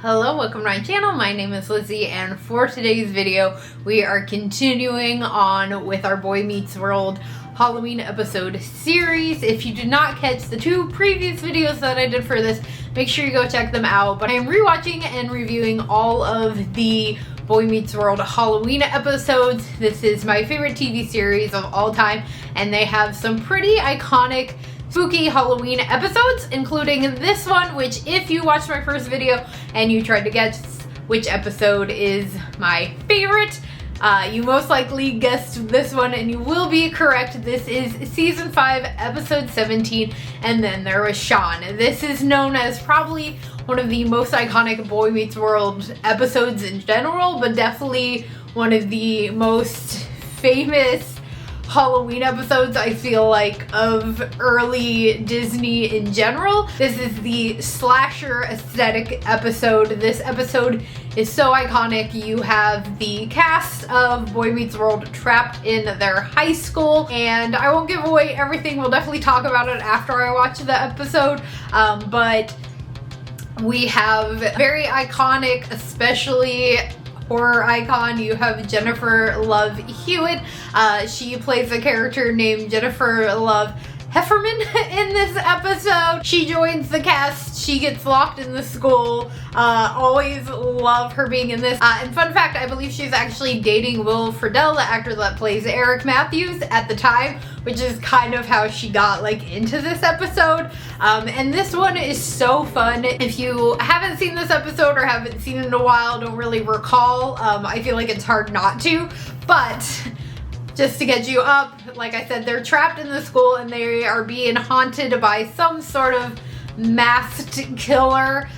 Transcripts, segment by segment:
Hello, welcome to my channel. My name is Lizzie, and for today's video, we are continuing on with our Boy Meets World Halloween episode series. If you did not catch the two previous videos that I did for this, make sure you go check them out. But I am rewatching and reviewing all of the Boy Meets World Halloween episodes. This is my favorite TV series of all time, and they have some pretty iconic spooky Halloween episodes, including this one, which if you watched my first video and you tried to guess which episode is my favorite, you most likely guessed this one, and you will be correct. This is season 5, episode 17, and then there was Shawn. This is known as probably one of the most iconic Boy Meets World episodes in general, but definitely one of the most famous Halloween episodes, I feel like, of early Disney in general. This is the slasher aesthetic episode. This episode is so iconic. You have the cast of Boy Meets World trapped in their high school, and I won't give away everything. We'll definitely talk about it after I watch the episode, but we have very iconic, especially horror icon. You have Jennifer Love Hewitt. She plays a character named Jennifer Love Heffernan in this episode. She joins the cast. She gets locked in the school. Always love her being in this. And fun fact, I believe she's actually dating Will Friedle, the actor that plays Eric Matthews at the time, which is kind of how she got like into this episode. And this one is so fun. If you haven't seen this episode or haven't seen it in a while, don't really recall, I feel like it's hard not to, but just to get you up, like I said, they're trapped in the school and they are being haunted by some sort of masked killer,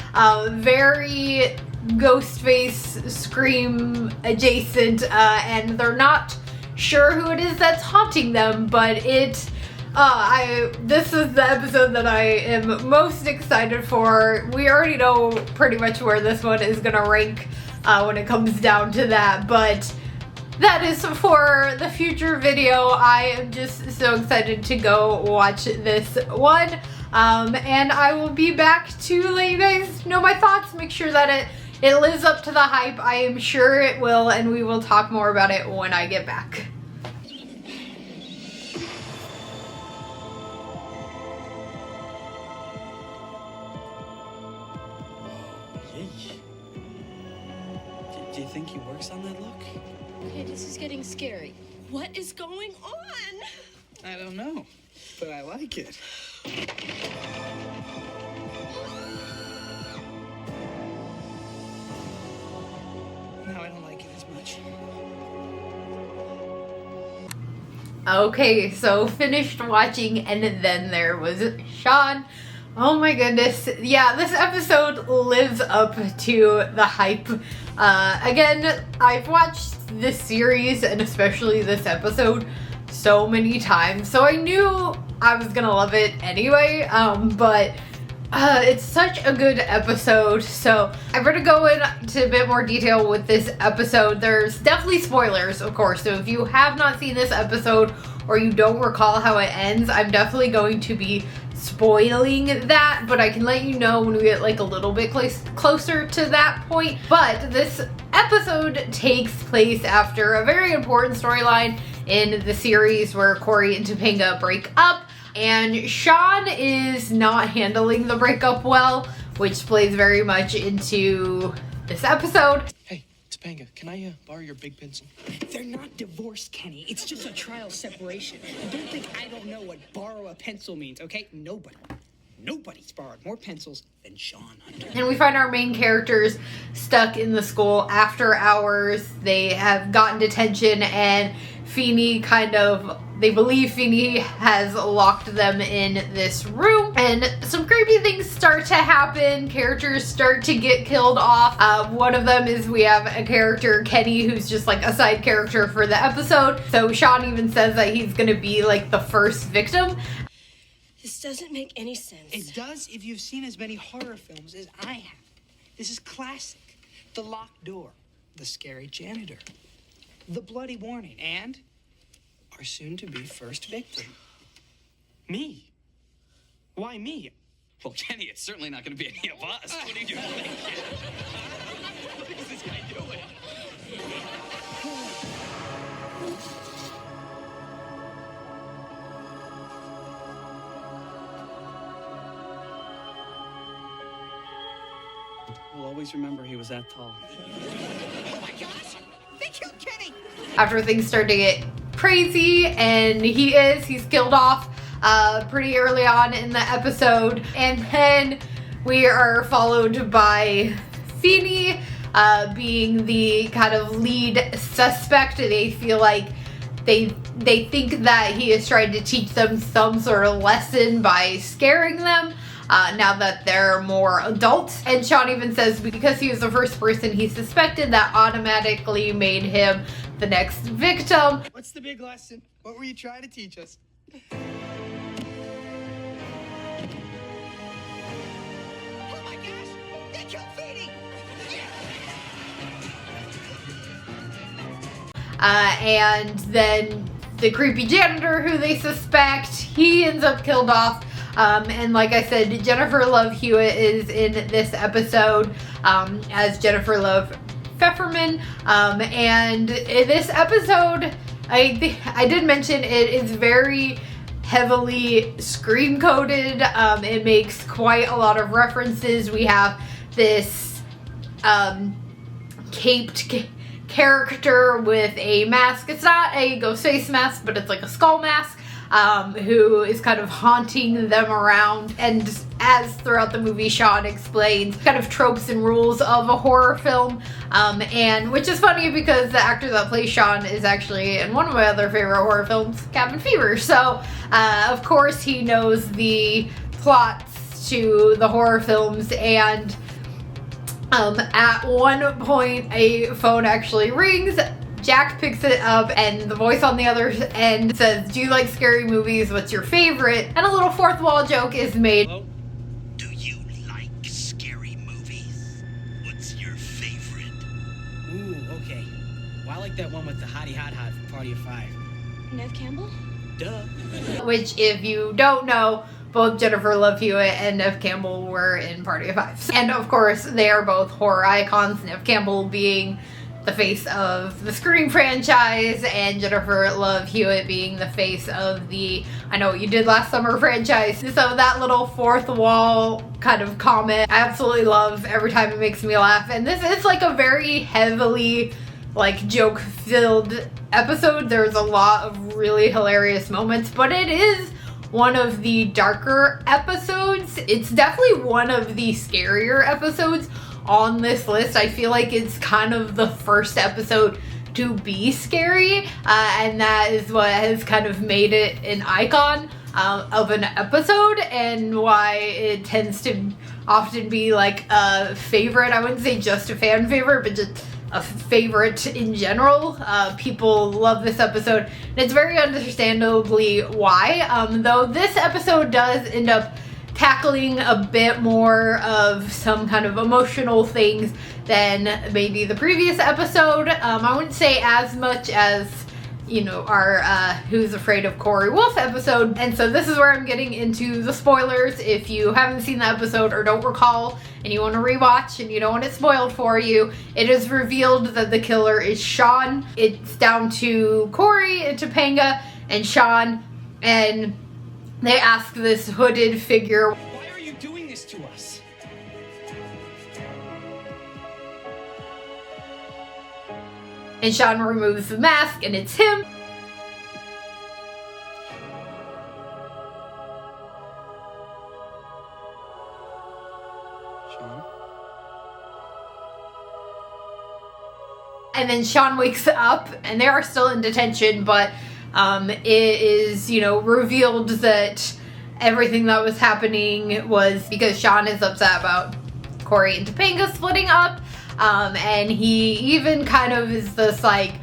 very Ghostface Scream adjacent, and they're not sure who it is that's haunting them, but this is the episode that I am most excited for. We already know pretty much where this one is gonna rank when it comes down to that, but that is for the future video. I am just so excited to go watch this one, and I will be back to let you guys know my thoughts, make sure that it lives up to the hype. I am sure it will, and we will talk more about it when I get back. Do you think he works on that look? Okay, this is getting scary. What is going on? I don't know, but I like it. No, I don't like it as much. Okay, so finished watching, and then there was Shawn. Oh my goodness. Yeah, this episode lives up to the hype. Again, I've watched this series, and especially this episode, so many times, so I knew I was gonna love it anyway, but it's such a good episode. So I'm gonna go into a bit more detail with this episode. There's definitely spoilers, of course, so if you have not seen this episode or you don't recall how it ends, I'm definitely going to be spoiling that, but I can let you know when we get like a little bit closer to that point. But this episode takes place after a very important storyline in the series where Corey and Topanga break up, and Shawn is not handling the breakup well, which plays very much into this episode. Hey, Topanga, can I borrow your big pencil? They're not divorced, Kenny. It's just a trial separation. And don't think I don't know what borrow a pencil means, okay? Nobody's borrowed more pencils than Shawn Hunter. And we find our main characters stuck in the school after hours. They have gotten detention, and they believe Feeney has locked them in this room, and some creepy things start to happen. Characters start to get killed off. One of them is we have a character, Kenny, who's just like a side character for the episode. So Shawn even says that he's gonna be like the first victim. This doesn't make any sense. It does if you've seen as many horror films as I have. This is classic. The locked door, the scary janitor, the bloody warning, and our soon-to-be first victim. Me. Why me? Well, Kenny, it's certainly not going to be any of us. What are you doing? What is this guy doing? We'll always remember he was that tall. Oh my gosh! They killed Kenny! After things start to get crazy, and he's killed off pretty early on in the episode, and then we are followed by Feeny being the kind of lead suspect. They feel like they think that he is trying to teach them some sort of lesson by scaring them now that they're more adults. And Shawn even says because he was the first person he suspected, that automatically made him the next victim. What's the big lesson? What were you trying to teach us? Oh my gosh! They killed Feeny! And then the creepy janitor who they suspect, he ends up killed off. And like I said, Jennifer Love Hewitt is in this episode as Jennifer Love Pfefferman. And in this episode, I did mention it is very heavily screen coded. It makes quite a lot of references. We have this caped character with a mask. It's not a ghost face mask, but it's like a skull mask, who is kind of haunting them around. And as throughout the movie, Shawn explains kind of tropes and rules of a horror film, and which is funny because the actor that plays Shawn is actually in one of my other favorite horror films, Cabin Fever. So of course he knows the plots to the horror films. And at one point a phone actually rings. Jack picks it up, and the voice on the other end says, "Do you like scary movies? What's your favorite?" And a little fourth wall joke is made. Hello? Do you like scary movies? What's your favorite? Ooh, okay. Well, I like that one with the hottie hot hot from Party of Five. Nev Campbell? Duh. Which, if you don't know, both Jennifer Love Hewitt and Nev Campbell were in Party of Five. And of course, they are both horror icons, Nev Campbell being the face of the Scream franchise, and Jennifer Love Hewitt being the face of the I Know What You Did Last Summer franchise. So that little fourth wall kind of comment, I absolutely love every time. It makes me laugh. And this is like a very heavily like joke-filled episode. There's a lot of really hilarious moments, but it is one of the darker episodes. It's definitely one of the scarier episodes on this list. I feel like it's kind of the first episode to be scary, and that is what has kind of made it an icon of an episode, and why it tends to often be like a favorite. I wouldn't say just a fan favorite, but just a favorite in general. People love this episode, and it's very understandably why, though this episode does end up tackling a bit more of some kind of emotional things than maybe the previous episode. I wouldn't say as much as, you know, our Who's Afraid of Corey Wolf episode. And so this is where I'm getting into the spoilers. If you haven't seen the episode or don't recall and you want to rewatch and you don't want it spoiled for you, it is revealed that the killer is Shawn. It's down to Corey and Topanga and Shawn, and they ask this hooded figure, Why are you doing this to us? and Shawn removes the mask, and it's him. Shawn? And then Shawn wakes up, and they are still in detention, but it is, you know, revealed that everything that was happening was because Shawn is upset about Corey and Topanga splitting up, and he even kind of is this like,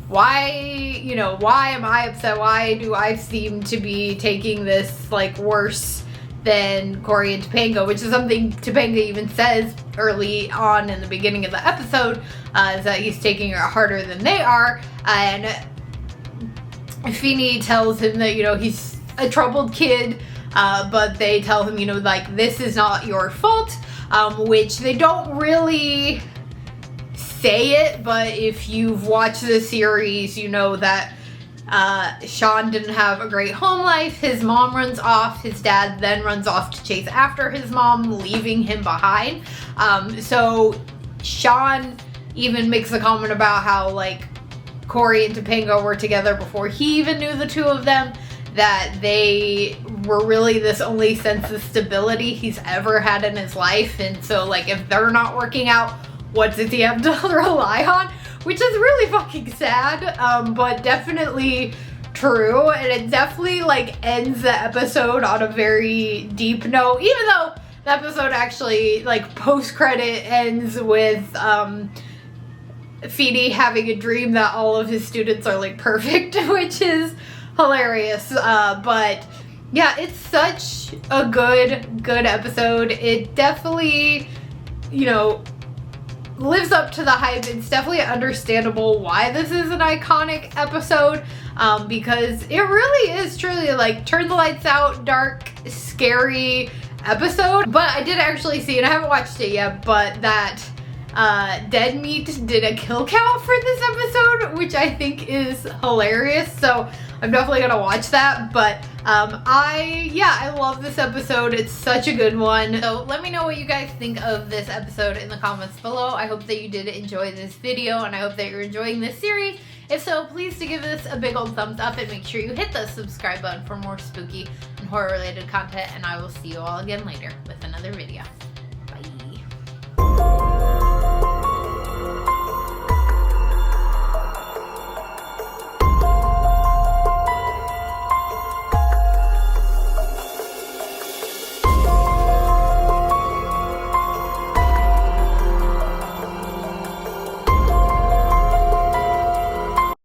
why am I upset? Why do I seem to be taking this like worse than Corey and Topanga, which is something Topanga even says early on in the beginning of the episode, is that he's taking it harder than they are. And Feeny tells him that, you know, he's a troubled kid, but they tell him, you know, like, this is not your fault, which they don't really say it, but if you've watched the series, you know that Shawn didn't have a great home life. His mom runs off, his dad then runs off to chase after his mom, leaving him behind. So Shawn even makes a comment about how, like, Corey and Topanga were together before he even knew the two of them, that they were really this only sense of stability he's ever had in his life. And so, like, if they're not working out, what does he have to rely on? Which is really fucking sad, but definitely true. And it definitely, like, ends the episode on a very deep note, even though the episode actually, like, post-credit ends with Feeny having a dream that all of his students are, like, perfect, which is hilarious. But yeah, it's such a good episode. It definitely, you know, lives up to the hype. It's definitely understandable why this is an iconic episode, because it really is truly, like, turn the lights out, dark, scary episode. But I did actually see, and I haven't watched it yet, but that Dead Meat did a kill count for this episode, which I think is hilarious. So I'm definitely gonna watch that. But I love this episode. It's such a good one. So let me know what you guys think of this episode in the comments below. I hope that you did enjoy this video, and I hope that you're enjoying this series. If so, please give this a big old thumbs up and make sure you hit the subscribe button for more spooky and horror related content, and I will see you all again later with another video.